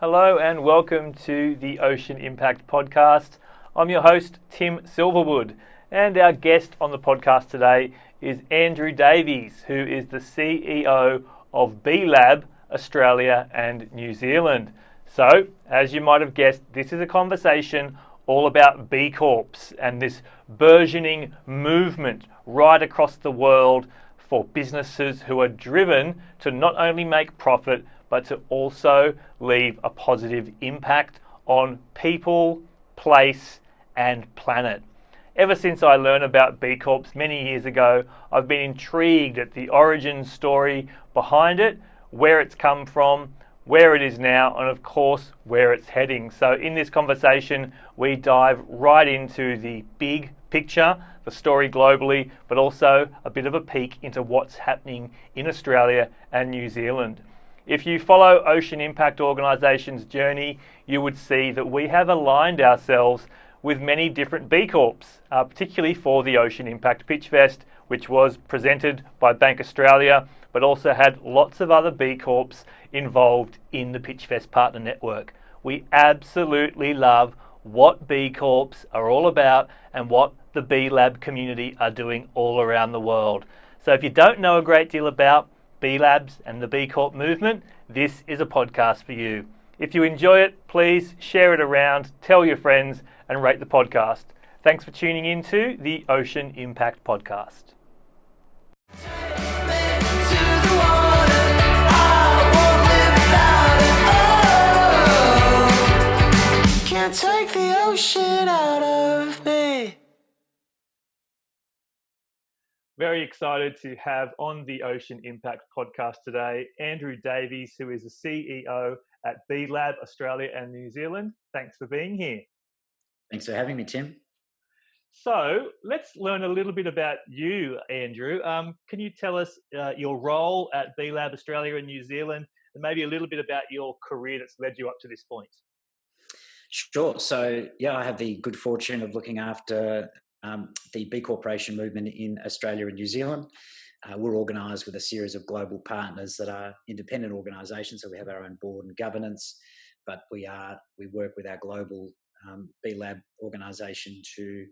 Hello and welcome to the Ocean Impact Podcast. I'm your host, Tim Silverwood, and our guest on the podcast today is Andrew Davies, who is the CEO of B Lab Australia and New Zealand. So, as you might have guessed, this is a conversation all about B Corps and this burgeoning movement right across the world for businesses who are driven to not only make profit but to also leave a positive impact on people, place and planet. Ever since I learned about B Corps many years ago, I've been intrigued at the origin story behind it, where it's come from, where it is now, and of course, where it's heading. So in this conversation, we dive right into the big picture, the story globally, but also a bit of a peek into what's happening in Australia and New Zealand. If you follow Ocean Impact Organisation's journey, you would see that we have aligned ourselves with many different B Corps, particularly for the Ocean Impact Pitch Fest, which was presented by Bank Australia, but also had lots of other B Corps involved in the Pitch Fest Partner Network. We absolutely love what B Corps are all about and what the B Lab community are doing all around the world. So if you don't know a great deal about B Labs and the B Corp movement, this is a podcast for you. If you enjoy it, please share it around, tell your friends, and rate the podcast. Thanks for tuning into the Ocean Impact Podcast. Can't take the ocean out of me. Very excited to have on the Ocean Impact Podcast today Andrew Davies, who is the CEO at B Lab Australia and New Zealand. Thanks for being here. Thanks for having me, Tim. So let's learn a little bit about you, Andrew. Can you tell us your role at B Lab Australia and New Zealand, and maybe a little bit about your career that's led you up to this point? Sure. So, I have the good fortune of looking after the B Corporation movement in Australia and New Zealand. We're organised with a series of global partners that are independent organisations, so we have our own board and governance, but we work with our global B Lab organisation to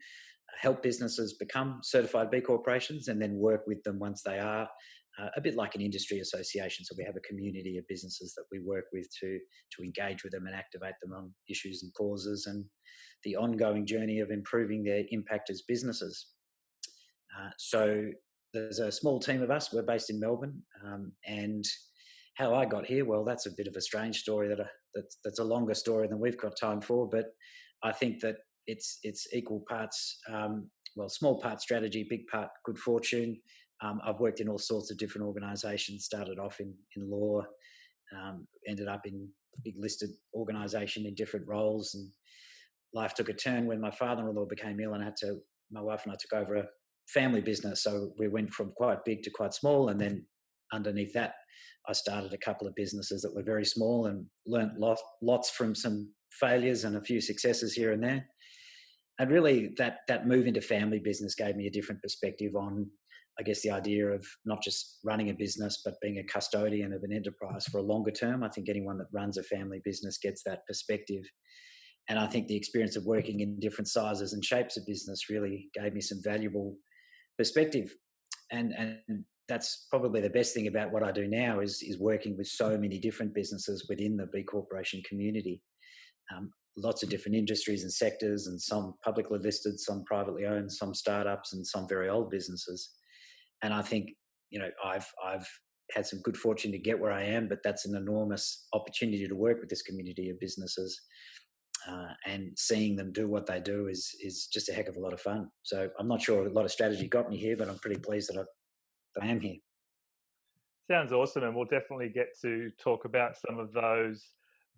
help businesses become certified B Corporations and then work with them once they are, a bit like an industry association. So we have a community of businesses that we work with to engage with them and activate them on issues and causes and the ongoing journey of improving their impact as businesses. So there's a small team of us. We're based in Melbourne, and how I got here, well, that's a bit of a strange story that's a longer story than we've got time for. But I think that it's equal parts, small part strategy, big part good fortune. I've worked in all sorts of different organisations. Started off in law, ended up in a big listed organisation in different roles, and life took a turn when my father-in-law became ill, and my wife and I took over a family business. So we went from quite big to quite small, and then underneath that, I started a couple of businesses that were very small and learnt lots from some failures and a few successes here and there. And really, that move into family business gave me a different perspective on, I guess, the idea of not just running a business, but being a custodian of an enterprise for a longer term. I think anyone that runs a family business gets that perspective. And I think the experience of working in different sizes and shapes of business really gave me some valuable perspective. And that's probably the best thing about what I do now is working with so many different businesses within the B Corporation community. Lots of different industries and sectors, and some publicly listed, some privately owned, some startups, and some very old businesses. And I think, I've had some good fortune to get where I am, but that's an enormous opportunity to work with this community of businesses. And seeing them do what they do is just a heck of a lot of fun. So I'm not sure a lot of strategy got me here, but I'm pretty pleased that I am here. Sounds awesome, and we'll definitely get to talk about some of those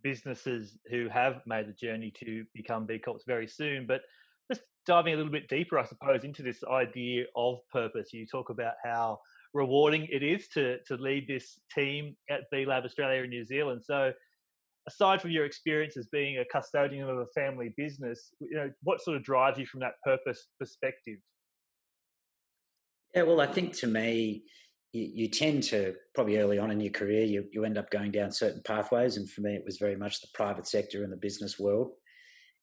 businesses who have made the journey to become B Corps very soon. But just diving a little bit deeper, I suppose, into this idea of purpose. You talk about how rewarding it is to lead this team at B Lab Australia and New Zealand. So aside from your experience as being a custodian of a family business, what sort of drives you from that purpose perspective? Yeah, well, I think to me, you tend to, probably early on in your career, you end up going down certain pathways. And for me, it was very much the private sector and the business world.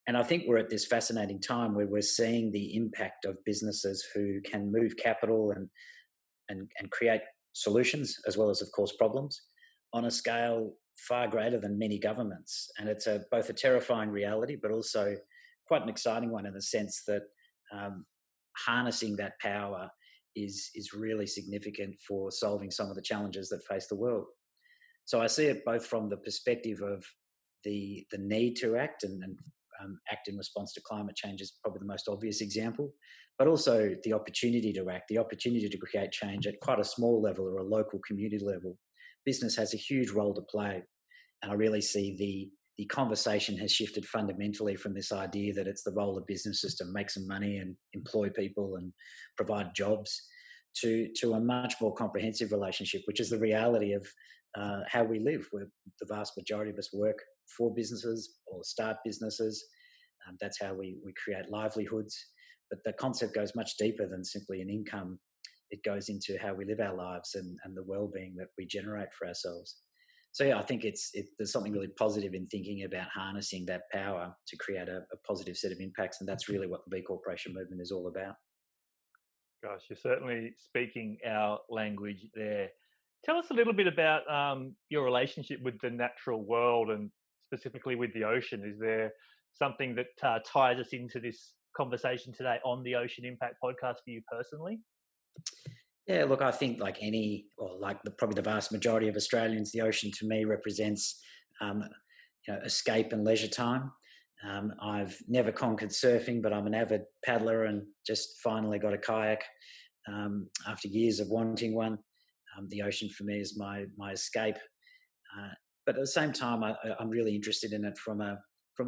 And I think we're at this fascinating time where we're seeing the impact of businesses who can move capital and create solutions, as well as, of course, problems, on a scale far greater than many governments. And it's both a terrifying reality, but also quite an exciting one in the sense that harnessing that power is really significant for solving some of the challenges that face the world. So I see it both from the perspective of the need to act and act in response to climate change is probably the most obvious example, but also the opportunity to act, the opportunity to create change at quite a small level or a local community level. Business has a huge role to play. And I really see the conversation has shifted fundamentally from this idea that it's the role of businesses to make some money and employ people and provide jobs to a much more comprehensive relationship, which is the reality of how we live, where the vast majority of us work for businesses or start businesses. That's how we create livelihoods. But the concept goes much deeper than simply an income. It goes into how we live our lives and the well-being that we generate for ourselves. So yeah, I think there's something really positive in thinking about harnessing that power to create a positive set of impacts, and that's really what the B Corporation movement is all about. Gosh, you're certainly speaking our language there. Tell us a little bit about your relationship with the natural world and specifically with the ocean. Is there something that ties us into this conversation today on the Ocean Impact podcast for you personally? Yeah, look, I think probably the vast majority of Australians, the ocean to me represents escape and leisure time. I've never conquered surfing, but I'm an avid paddler and just finally got a kayak after years of wanting one. The ocean for me is my escape, but at the same time, I'm really interested in it from a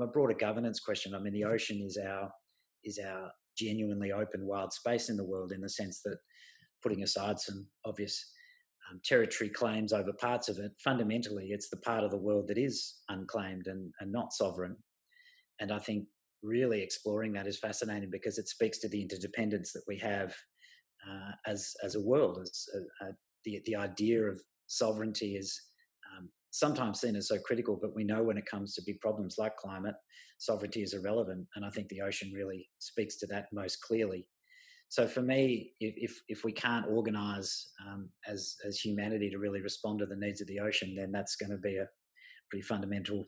broader governance question. I mean, the ocean is our genuinely open wild space in the world, in the sense that, putting aside some obvious territory claims over parts of it, fundamentally it's the part of the world that is unclaimed and not sovereign. And I think really exploring that is fascinating because it speaks to the interdependence that we have as a world. The idea of sovereignty is sometimes seen as so critical, but we know when it comes to big problems like climate, sovereignty is irrelevant. And I think the ocean really speaks to that most clearly. So for me, if we can't organise as humanity to really respond to the needs of the ocean, then that's going to be a pretty fundamental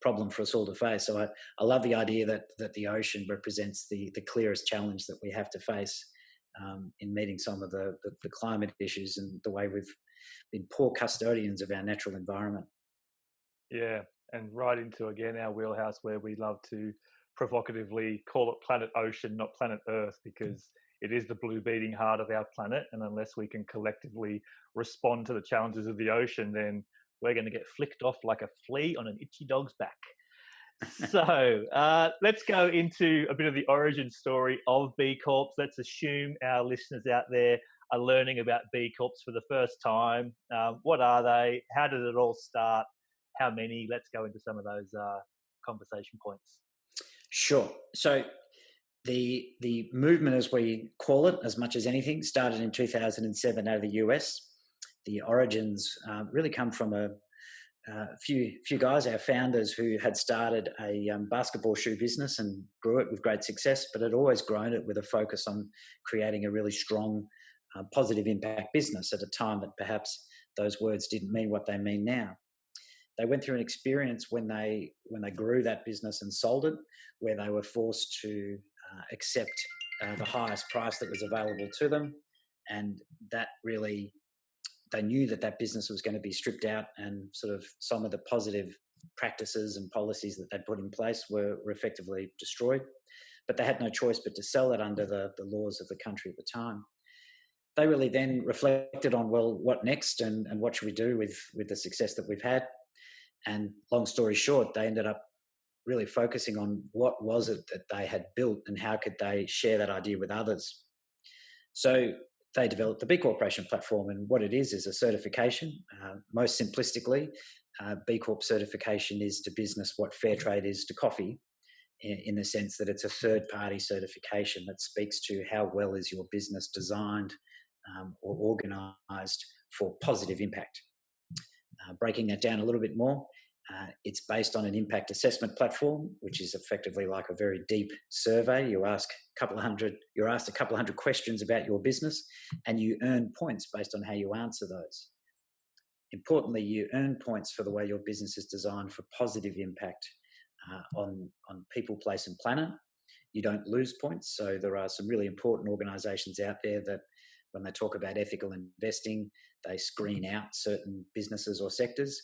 problem for us all to face. So I love the idea that the ocean represents the clearest challenge that we have to face in meeting some of the climate issues and the way we've been poor custodians of our natural environment. Yeah, and right into, again, our wheelhouse where we love to provocatively call it planet ocean, not planet Earth, because it is the blue beating heart of our planet. And unless we can collectively respond to the challenges of the ocean, then we're going to get flicked off like a flea on an itchy dog's back. So let's go into a bit of the origin story of B Corps. Let's assume our listeners out there are learning about B Corps for the first time. What are they? How did it all start? How many? Let's go into some of those conversation points. Sure. So the movement, as we call it, as much as anything, started in 2007 out of the US. The origins really come from a few guys, our founders, who had started a basketball shoe business and grew it with great success, but had always grown it with a focus on creating a really strong, positive impact business at a time that perhaps those words didn't mean what they mean now. They went through an experience when they grew that business and sold it, where they were forced to accept the highest price that was available to them, and that really, they knew that business was going to be stripped out, and sort of some of the positive practices and policies that they'd put in place were effectively destroyed. But they had no choice but to sell it under the laws of the country at the time. They really then reflected on, well, what next, and what should we do with the success that we've had? And long story short, they ended up really focusing on what was it that they had built and how could they share that idea with others. So they developed the B Corporation platform, and what it is a certification. Most simplistically, B Corp certification is to business what fair trade is to coffee, in the sense that it's a third-party certification that speaks to how well is your business designed, or organised for positive impact. Breaking that down a little bit more, it's based on an impact assessment platform, which is effectively like a very deep survey. You're asked a couple of hundred questions about your business, and you earn points based on how you answer those. Importantly, you earn points for the way your business is designed for positive impact on people, place, and planet. You don't lose points. So there are some really important organisations out there that, when they talk about ethical investing, they screen out certain businesses or sectors.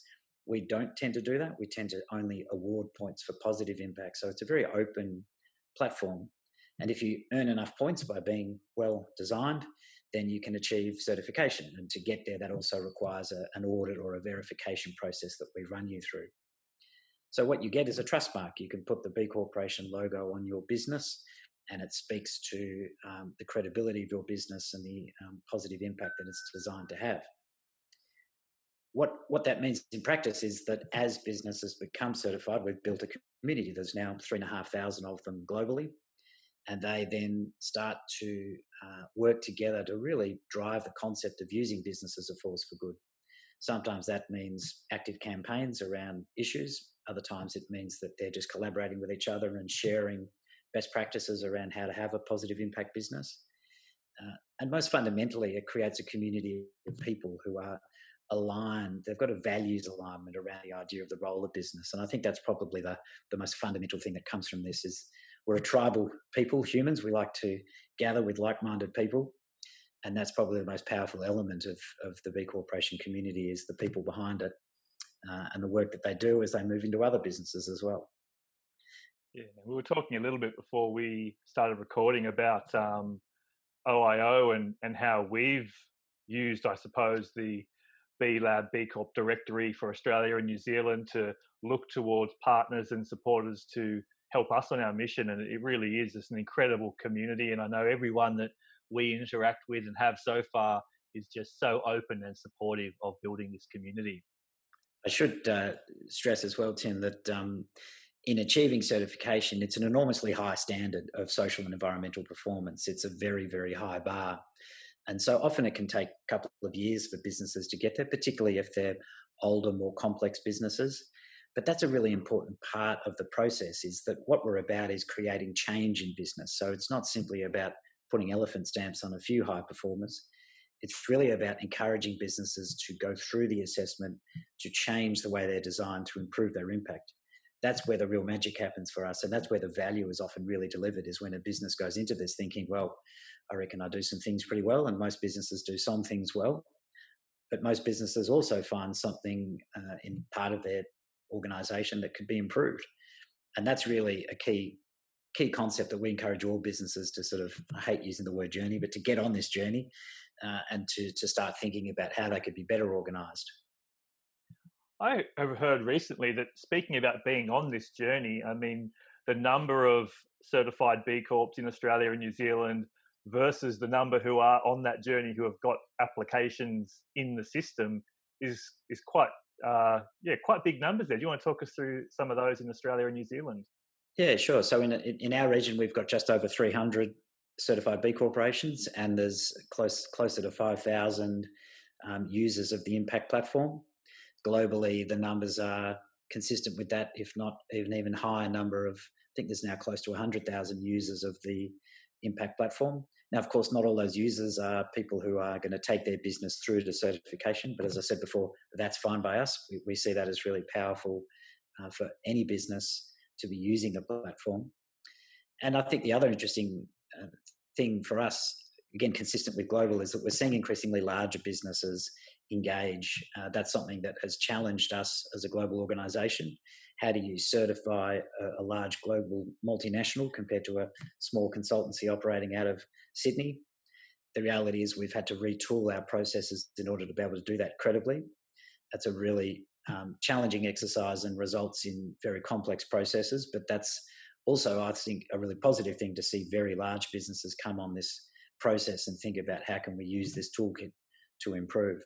We don't tend to do that. We tend to only award points for positive impact. So it's a very open platform. And if you earn enough points by being well designed, then you can achieve certification. And to get there, that also requires an audit or a verification process that we run you through. So what you get is a trust mark. You can put the B Corporation logo on your business, and it speaks to the credibility of your business and the positive impact that it's designed to have. What that means in practice is that as businesses become certified, we've built a community. There's now 3,500 of them globally, and they then start to work together to really drive the concept of using business as a force for good. Sometimes that means active campaigns around issues. Other times it means that they're just collaborating with each other and sharing best practices around how to have a positive impact business. And most fundamentally, it creates a community of people who are aligned. They've got a values alignment around the idea of the role of business. And I think that's probably the most fundamental thing that comes from this is we're a tribal people, humans. We like to gather with like-minded people. And that's probably the most powerful element of the B Corporation community is the people behind it and the work that they do as they move into other businesses as well. Yeah, we were talking a little bit before we started recording about OIO and how we've used, I suppose, the B Lab B Corp directory for Australia and New Zealand to look towards partners and supporters to help us on our mission. And it really is just an incredible community. And I know everyone that we interact with and have so far is just so open and supportive of building this community. I should stress as well, Tim, that in achieving certification, it's an enormously high standard of social and environmental performance. It's a very, very high bar. And so often it can take a couple of years for businesses to get there, particularly if they're older, more complex businesses. But that's a really important part of the process is that what we're about is creating change in business. So it's not simply about putting elephant stamps on a few high performers. It's really about encouraging businesses to go through the assessment, to change the way they're designed, to improve their impact. That's where the real magic happens for us. And that's where the value is often really delivered is when a business goes into this thinking, well, I reckon I do some things pretty well. And most businesses do some things well. But most businesses also find something in part of their organisation that could be improved. And that's really a key concept that we encourage all businesses to sort of, I hate using the word journey, but to get on this journey and to start thinking about how they could be better organised. I have heard recently that speaking about being on this journey, I mean, the number of certified B Corps in Australia and New Zealand versus the number who are on that journey who have got applications in the system is quite big numbers there. Do you want to talk us through some of those in Australia and New Zealand? Yeah, sure. So in our region, we've got just over 300 certified B corporations, and there's closer to 5,000 users of the Impact platform. Globally, the numbers are consistent with that, if not even higher number of, I think there's now close to 100,000 users of the Impact platform. Now, of course, not all those users are people who are going to take their business through to certification. But as I said before, that's fine by us. We see that as really powerful for any business to be using the platform. And I think the other interesting thing for us, again, consistent with global, is that we're seeing increasingly larger businesses engage. That's something that has challenged us as a global organisation. How do you certify a large global multinational compared to a small consultancy operating out of Sydney? The reality is we've had to retool our processes in order to be able to do that credibly. That's a really challenging exercise and results in very complex processes, but that's also, I think, a really positive thing to see very large businesses come on this process and think about how can we use this toolkit to improve.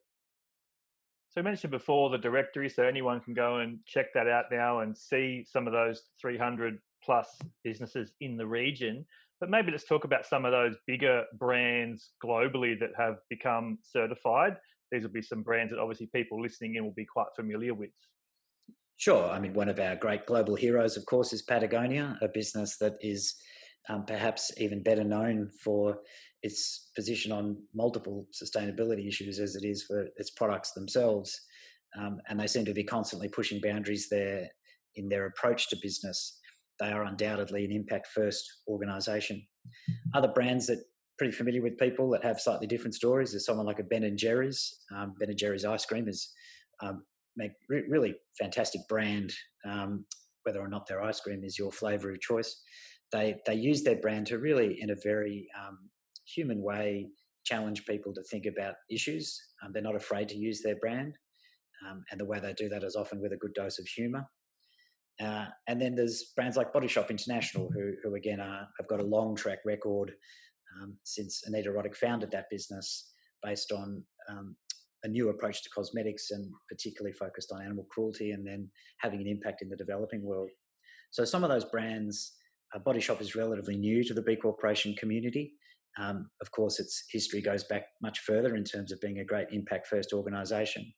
So you mentioned before the directory, so anyone can go and check that out now and see some of those 300 plus businesses in the region. But maybe let's talk about some of those bigger brands globally that have become certified. These will be some brands that obviously people listening in will be quite familiar with. Sure. I mean, one of our great global heroes, of course, is Patagonia, a business that is perhaps even better known for its position on multiple sustainability issues as it is for its products themselves. And they seem to be constantly pushing boundaries there in their approach to business. They are undoubtedly an impact-first organisation. Other brands that pretty familiar with people that have slightly different stories is someone like a Ben and Jerry's. Ben and Jerry's ice cream is really fantastic brand, whether or not their ice cream is your flavour of choice. They use their brand to really, in a very human way, challenge people to think about issues. They're not afraid to use their brand, and the way they do that is often with a good dose of humour. And then there's brands like Body Shop International, who again have got a long track record since Anita Roddick founded that business, based on a new approach to cosmetics and particularly focused on animal cruelty, and then having an impact in the developing world. So some of those brands, Body Shop is relatively new to the B Corporation community. Of course, its history goes back much further in terms of being a great impact-first organisation.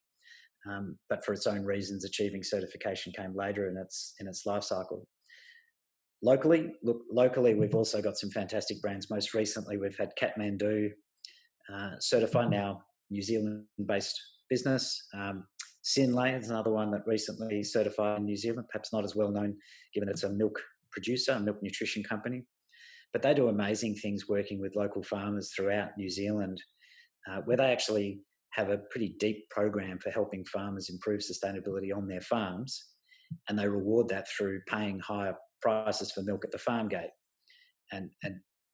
But for its own reasons, achieving certification came later in its life cycle. Locally, we've also got some fantastic brands. Most recently, we've had Kathmandu certified, now New Zealand-based business. Synlait is another one that recently certified in New Zealand, perhaps not as well known given it's a milk producer, a milk nutrition company. But they do amazing things working with local farmers throughout New Zealand, where they actually have a pretty deep program for helping farmers improve sustainability on their farms, and they reward that through paying higher prices for milk at the farm gate. And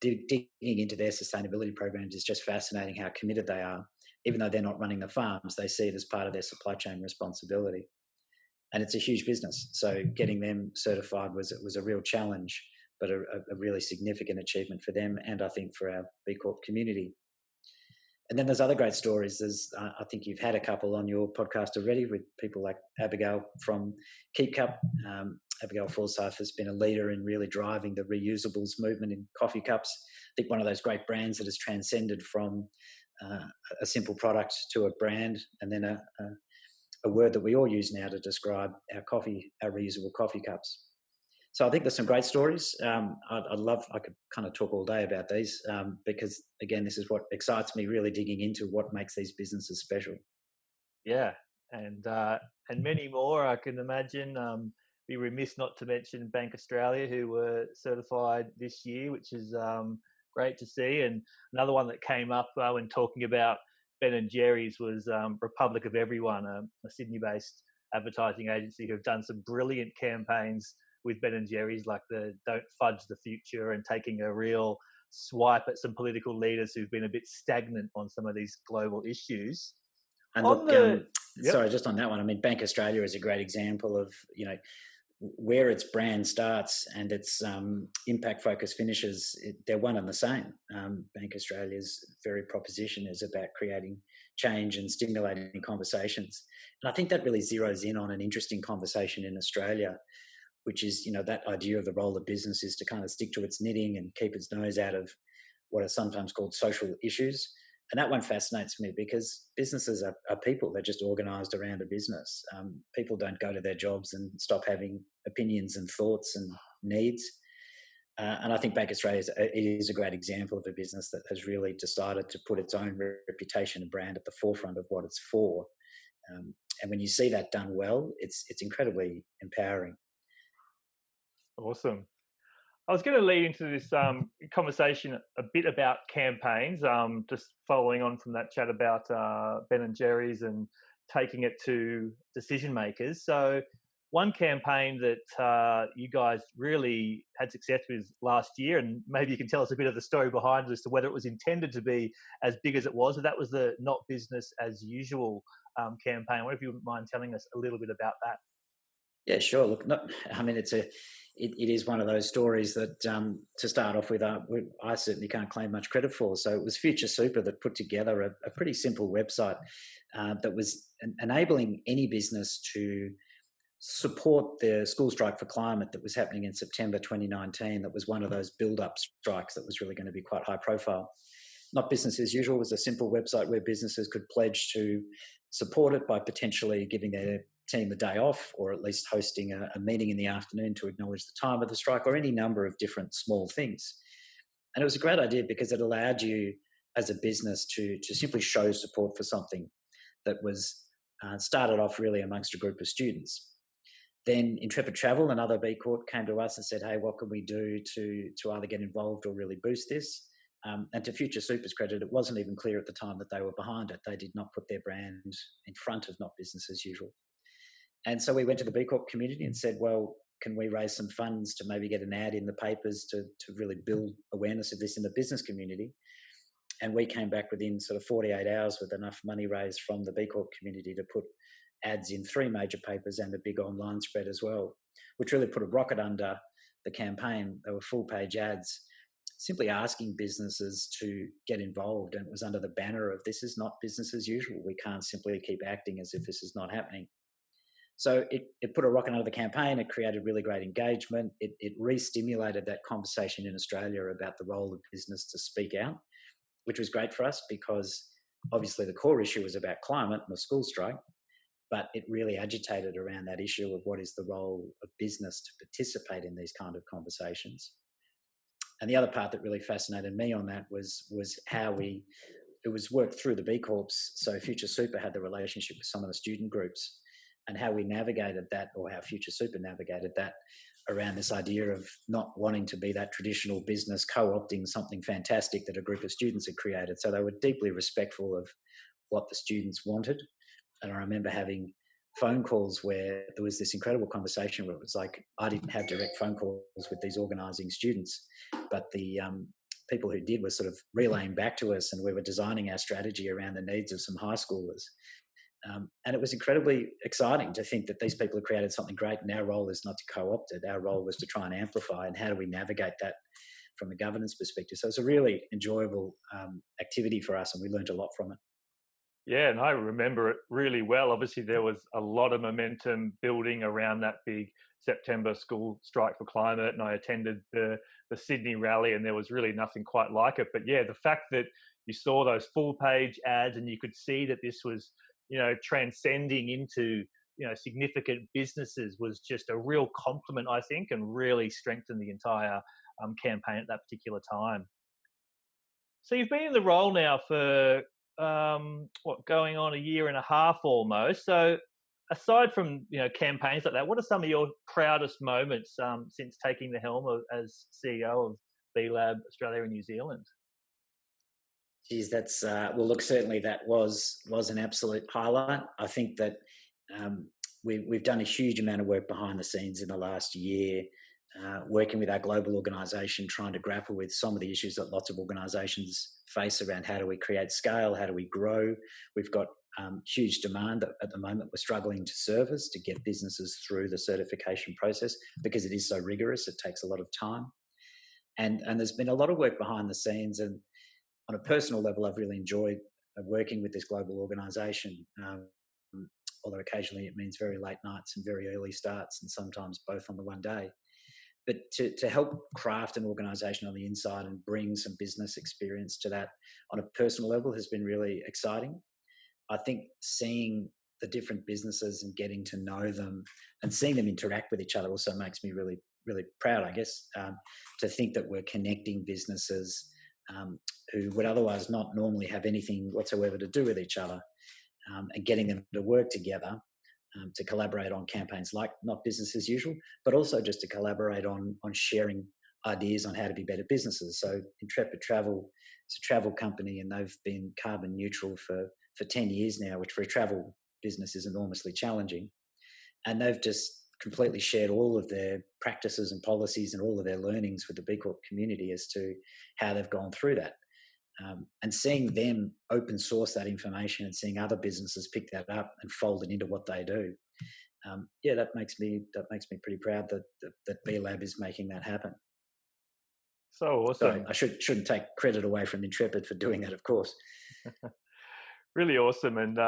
digging into their sustainability programs is just fascinating how committed they are. Even though they're not running the farms, they see it as part of their supply chain responsibility. And it's a huge business. So getting them certified was a real challenge, but a really significant achievement for them, and I think for our B Corp community. And then there's other great stories. I think you've had a couple on your podcast already with people like Abigail from Keep Cup. Abigail Forsyth has been a leader in really driving the reusables movement in coffee cups. I think one of those great brands that has transcended from a simple product to a brand, and then a word that we all use now to describe our reusable coffee cups. So I think there's some great stories. I could kind of talk all day about these because, again, this is what excites me, really digging into what makes these businesses special. Yeah, and many more, I can imagine. Be remiss not to mention Bank Australia, who were certified this year, which is great to see. And another one that came up when talking about Ben and Jerry's was Republic of Everyone, a Sydney-based advertising agency who have done some brilliant campaigns with Ben and Jerry's, like the Don't Fudge the Future, and taking a real swipe at some political leaders who've been a bit stagnant on some of these global issues. And look, sorry, just on that one, I mean, Bank Australia is a great example of, where its brand starts and its impact focus finishes. They're one and the same. Bank Australia's very proposition is about creating change and stimulating conversations. And I think that really zeroes in on an interesting conversation in Australia, which is, that idea of the role of business is to kind of stick to its knitting and keep its nose out of what are sometimes called social issues. And that one fascinates me because businesses are people. They're just organised around a business. People don't go to their jobs and stop having opinions and thoughts and needs. And I think Bank Australia is a great example of a business that has really decided to put its own reputation and brand at the forefront of what it's for. And when you see that done well, it's incredibly empowering. Awesome. I was going to lead into this conversation a bit about campaigns, just following on from that chat about Ben and Jerry's and taking it to decision makers. So one campaign that you guys really had success with last year, and maybe you can tell us a bit of the story behind it as to whether it was intended to be as big as it was, and that was the Not Business as Usual campaign. What if you wouldn't mind telling us a little bit about that? Yeah, sure. Look, it is one of those stories that, to start off with, I certainly can't claim much credit for. So it was Future Super that put together a pretty simple website that was enabling any business to support the school strike for climate that was happening in September 2019. That was one of those build-up strikes that was really going to be quite high profile. Not Business as Usual was a simple website where businesses could pledge to support it by potentially giving their team a day off, or at least hosting a meeting in the afternoon to acknowledge the time of the strike, or any number of different small things. And it was a great idea because it allowed you as a business to simply show support for something that was started off really amongst a group of students. Then Intrepid Travel, another B Corp, came to us and said, hey, what can we do to either get involved or really boost this? And to Future Super's credit, it wasn't even clear at the time that they were behind it. They did not put their brand in front of Not Business as Usual. And so we went to the B Corp community and said, well, can we raise some funds to maybe get an ad in the papers to really build awareness of this in the business community? And we came back within sort of 48 hours with enough money raised from the B Corp community to put ads in 3 major papers and a big online spread as well, which really put a rocket under the campaign. They were full-page ads simply asking businesses to get involved, and it was under the banner of this is not business as usual. We can't simply keep acting as if this is not happening. So it put a rocket under the campaign. It created really great engagement. It re-stimulated that conversation in Australia about the role of business to speak out, which was great for us because obviously the core issue was about climate and the school strike, but it really agitated around that issue of what is the role of business to participate in these kind of conversations. And the other part that really fascinated me on that was how it was worked through the B Corps. So Future Super had the relationship with some of the student groups, and how we navigated that, or how Future Super navigated that, around this idea of not wanting to be that traditional business co-opting something fantastic that a group of students had created. So they were deeply respectful of what the students wanted. And I remember having phone calls where there was this incredible conversation where it was like, I didn't have direct phone calls with these organising students, but the people who did were sort of relaying back to us, and we were designing our strategy around the needs of some high schoolers. And it was incredibly exciting to think that these people have created something great, and our role is not to co-opt it. Our role was to try and amplify, and how do we navigate that from a governance perspective. So it's a really enjoyable activity for us, and we learned a lot from it. Yeah, and I remember it really well. Obviously, there was a lot of momentum building around that big September school strike for climate, and I attended the Sydney rally, and there was really nothing quite like it. But yeah, the fact that you saw those full-page ads and you could see that this was, transcending into, significant businesses was just a real compliment, I think, and really strengthened the entire campaign at that particular time. So you've been in the role now for going on a year and a half almost. So aside from campaigns like that, what are some of your proudest moments since taking the helm as CEO of B Lab Australia and New Zealand? Geez, that's well. Look, certainly that was an absolute highlight. I think that we've done a huge amount of work behind the scenes in the last year, working with our global organisation, trying to grapple with some of the issues that lots of organisations face around how do we create scale, how do we grow. We've got huge demand that at the moment we're struggling to service to get businesses through the certification process because it is so rigorous. It takes a lot of time, and there's been a lot of work behind the scenes. And on a personal level, I've really enjoyed working with this global organisation. Although occasionally it means very late nights and very early starts, and sometimes both on the one day. But to help craft an organisation on the inside and bring some business experience to that on a personal level has been really exciting. I think seeing the different businesses and getting to know them and seeing them interact with each other also makes me really, really proud, I guess, to think that we're connecting businesses who would otherwise not normally have anything whatsoever to do with each other, and getting them to work together to collaborate on campaigns like Not Business as Usual, but also just to collaborate on sharing ideas on how to be better businesses. So Intrepid Travel is a travel company, and they've been carbon neutral for 10 years now, which for a travel business is enormously challenging. And they've just completely shared all of their practices and policies and all of their learnings with the B Corp community as to how they've gone through that. And seeing them open source that information and seeing other businesses pick that up and fold it into what they do, that makes me pretty proud that B Lab is making that happen. So awesome! So I shouldn't take credit away from Intrepid for doing that, of course. Really awesome. And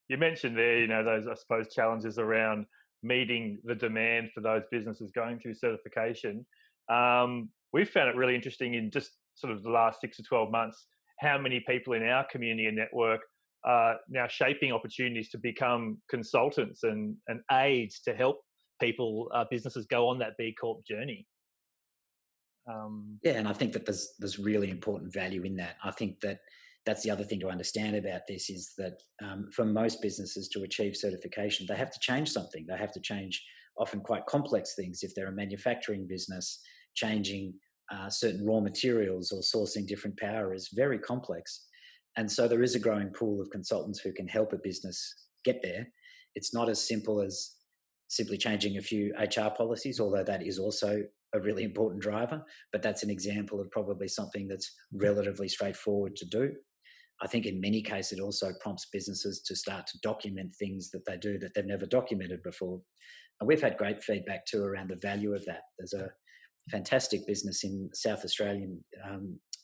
you mentioned there, those, I suppose, challenges around meeting the demand for those businesses going through certification. We've found it really interesting in just sort of the last 6 to 12 months, how many people in our community and network are now shaping opportunities to become consultants and aids to help people, businesses go on that B Corp journey. Yeah, and I think that there's really important value in that. I think that that's the other thing to understand about this is that for most businesses to achieve certification, they have to change something. They have to change often quite complex things. If they're a manufacturing business, changing certain raw materials or sourcing different power is very complex. And so there is a growing pool of consultants who can help a business get there. It's not as simple as simply changing a few HR policies, although that is also a really important driver, but that's an example of probably something that's relatively straightforward to do. I think in many cases it also prompts businesses to start to document things that they do that they've never documented before. And we've had great feedback too around the value of that. There's a fantastic business in South Australia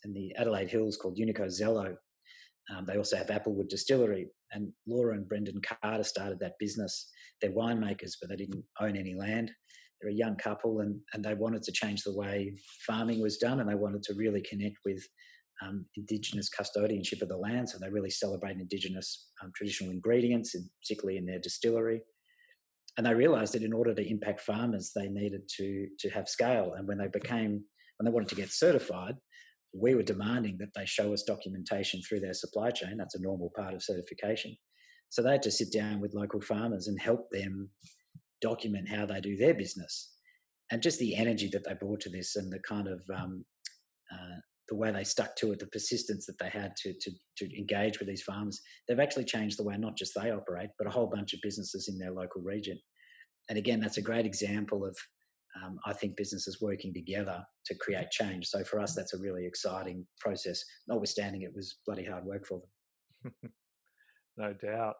in the Adelaide Hills called Unico Zello. They also have Applewood Distillery, and Laura and Brendan Carter started that business. They're winemakers, but they didn't own any land. They're a young couple, and they wanted to change the way farming was done, and they wanted to really connect with Indigenous custodianship of the land. So they really celebrate Indigenous traditional ingredients, and particularly in their distillery. And they realised that in order to impact farmers, they needed to have scale. And when they wanted to get certified, we were demanding that they show us documentation through their supply chain. That's a normal part of certification. So they had to sit down with local farmers and help them document how they do their business. And just the energy that they brought to this and the kind of the way they stuck to it, the persistence that they had to engage with these farmers, they've actually changed the way not just they operate, but a whole bunch of businesses in their local region. And again, that's a great example of, I think, businesses working together to create change. So for us, that's a really exciting process, notwithstanding it was bloody hard work for them. No doubt.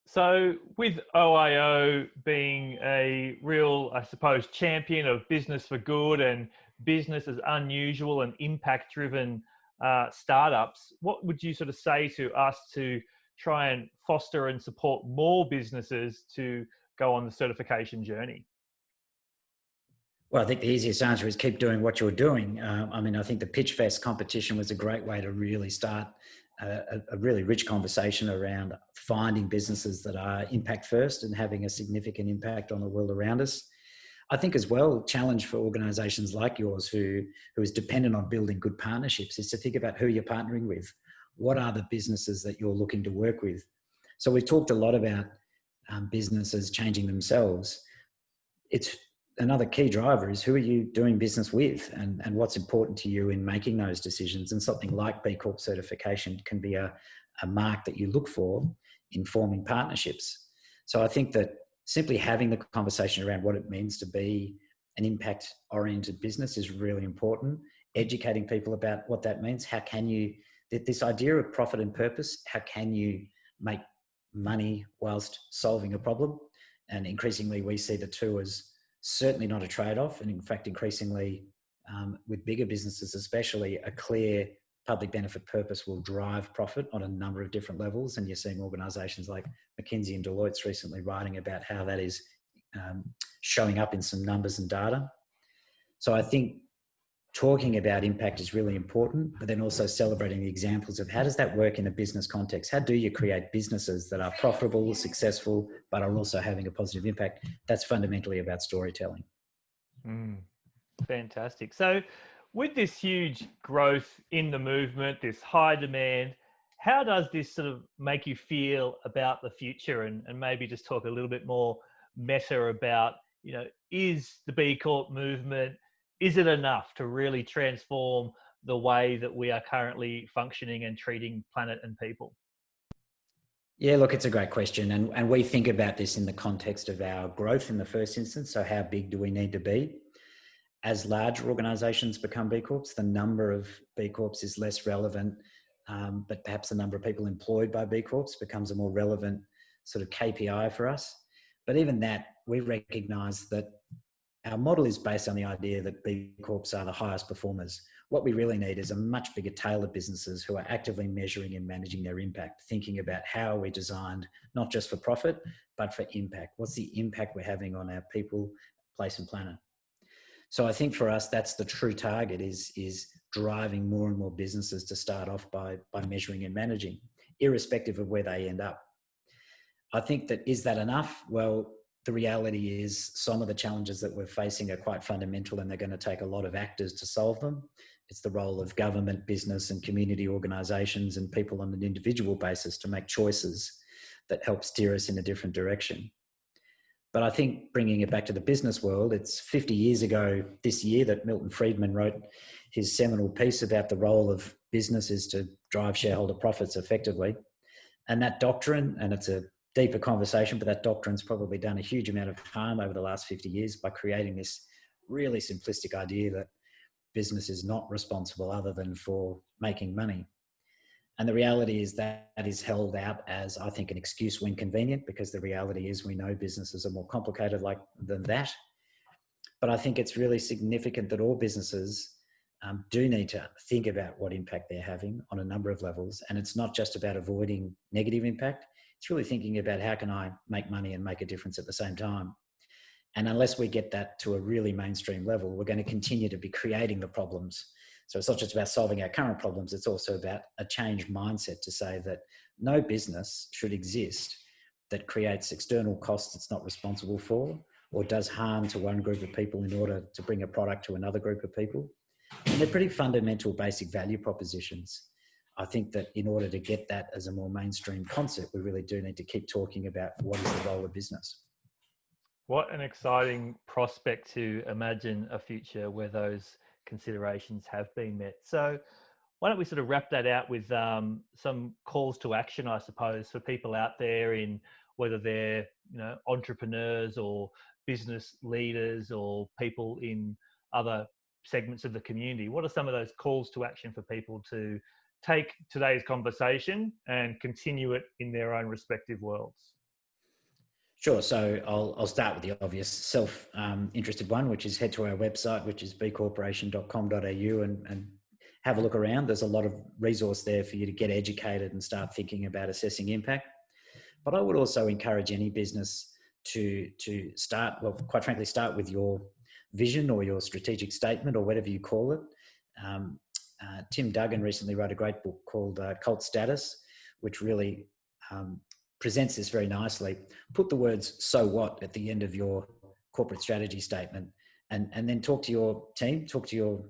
So with OIO being a real, I suppose, champion of business for good and business as unusual and impact-driven startups, what would you sort of say to us to try and foster and support more businesses to go on the certification journey? Well, I think the easiest answer is keep doing what you're doing. I think the Pitch Fest competition was a great way to really start a really rich conversation around finding businesses that are impact first and having a significant impact on the world around us. I think as well, challenge for organisations like yours who is dependent on building good partnerships is to think about who you're partnering with. What are the businesses that you're looking to work with? So we've talked a lot about businesses changing themselves. It's another key driver is who are you doing business with and what's important to you in making those decisions. And something like B Corp certification can be a mark that you look for in forming partnerships. So I think that simply having the conversation around what it means to be an impact-oriented business is really important. Educating people about what that means. How can you, this idea of profit and purpose, how can you make money whilst solving a problem? And increasingly we see the two as certainly not a trade-off. And in fact, increasingly with bigger businesses, especially, a clear public benefit purpose will drive profit on a number of different levels. And you're seeing organisations like McKinsey and Deloitte's recently writing about how that is showing up in some numbers and data. So I think talking about impact is really important, but then also celebrating the examples of how does that work in a business context? How do you create businesses that are profitable, successful, but are also having a positive impact? That's fundamentally about storytelling. Fantastic. So with this huge growth in the movement, this high demand, how does this sort of make you feel about the future? And maybe just talk a little bit more meta about, is the B Corp movement, is it enough to really transform the way that we are currently functioning and treating planet and people? Yeah, look, it's a great question. And we think about this in the context of our growth in the first instance. So how big do we need to be? As larger organisations become B Corps, the number of B Corps is less relevant, but perhaps the number of people employed by B Corps becomes a more relevant sort of KPI for us. But even that, we recognise that our model is based on the idea that B Corps are the highest performers. What we really need is a much bigger tail of businesses who are actively measuring and managing their impact, thinking about how we're designed, not just for profit, but for impact. What's the impact we're having on our people, place and planet? So I think for us, that's the true target, is driving more and more businesses to start off by measuring and managing, irrespective of where they end up. I think that, is that enough? Well, the reality is some of the challenges that we're facing are quite fundamental, and they're going to take a lot of actors to solve them. It's the role of government, business and community organisations and people on an individual basis to make choices that help steer us in a different direction. But I think bringing it back to the business world, it's 50 years ago this year that Milton Friedman wrote his seminal piece about the role of businesses to drive shareholder profits effectively. And that doctrine, and it's a deeper conversation, but that doctrine's probably done a huge amount of harm over the last 50 years by creating this really simplistic idea that business is not responsible other than for making money. And the reality is that is held out as, I think, an excuse when convenient, because the reality is we know businesses are more complicated than that. But I think it's really significant that all businesses do need to think about what impact they're having on a number of levels. And it's not just about avoiding negative impact. It's really thinking about, how can I make money and make a difference at the same time? And unless we get that to a really mainstream level, we're going to continue to be creating the problems. So it's not just about solving our current problems, it's also about a changed mindset to say that no business should exist that creates external costs it's not responsible for, or does harm to one group of people in order to bring a product to another group of people. And they're pretty fundamental basic value propositions. I think that in order to get that as a more mainstream concept, we really do need to keep talking about what is the role of business. What an exciting prospect to imagine a future where those considerations have been met. So why don't we sort of wrap that out with some calls to action, I suppose, for people out there, in whether they're entrepreneurs or business leaders or people in other segments of the community. What are some of those calls to action for people to take today's conversation and continue it in their own respective worlds? Sure. So I'll start with the obvious self-interested one, which is head to our website, which is bcorporation.com.au, and have a look around. There's a lot of resource there for you to get educated and start thinking about assessing impact. But I would also encourage any business to start, well, quite frankly, start with your vision or your strategic statement or whatever you call it. Tim Duggan recently wrote a great book called Cult Status, which really presents this very nicely. Put the words "so what" at the end of your corporate strategy statement, and then talk to your team, talk to your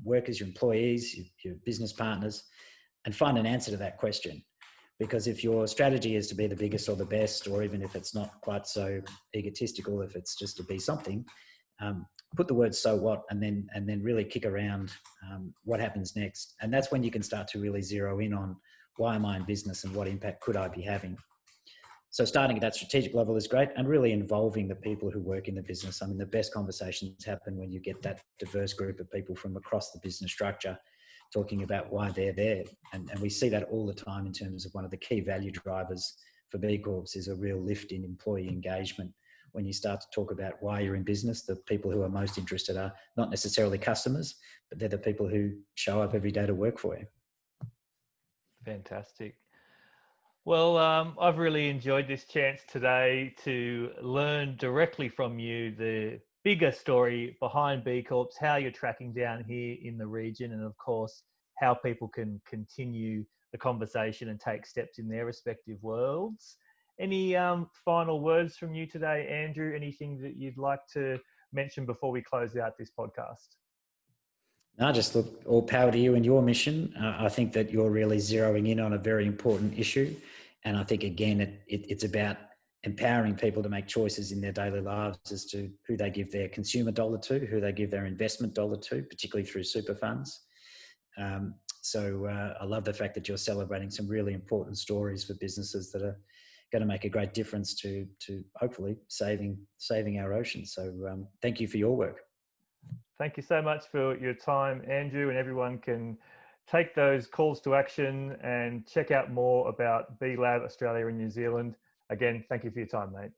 workers, your employees, your business partners, and find an answer to that question. Because if your strategy is to be the biggest or the best, or even if it's not quite so egotistical, if it's just to be something, put the word "so what" and then really kick around what happens next. And that's when you can start to really zero in on, why am I in business and what impact could I be having? So starting at that strategic level is great, and really involving the people who work in the business. I mean, the best conversations happen when you get that diverse group of people from across the business structure talking about why they're there. And we see that all the time in terms of one of the key value drivers for B Corps is a real lift in employee engagement. When you start to talk about why you're in business, the people who are most interested are not necessarily customers, but they're the people who show up every day to work for you. Fantastic. Well, I've really enjoyed this chance today to learn directly from you the bigger story behind B Corps, how you're tracking down here in the region, and of course, how people can continue the conversation and take steps in their respective worlds. Any final words from you today, Andrew? Anything that you'd like to mention before we close out this podcast? No, just look, all power to you and your mission. I think that you're really zeroing in on a very important issue. And I think, again, it's about empowering people to make choices in their daily lives as to who they give their consumer dollar to, who they give their investment dollar to, particularly through super funds. So I love the fact that you're celebrating some really important stories for businesses that are going to make a great difference to hopefully saving our oceans. So thank you for your work. Thank you so much for your time, Andrew, and everyone can take those calls to action and check out more about B Lab Australia and New Zealand. Again, thank you for your time, mate.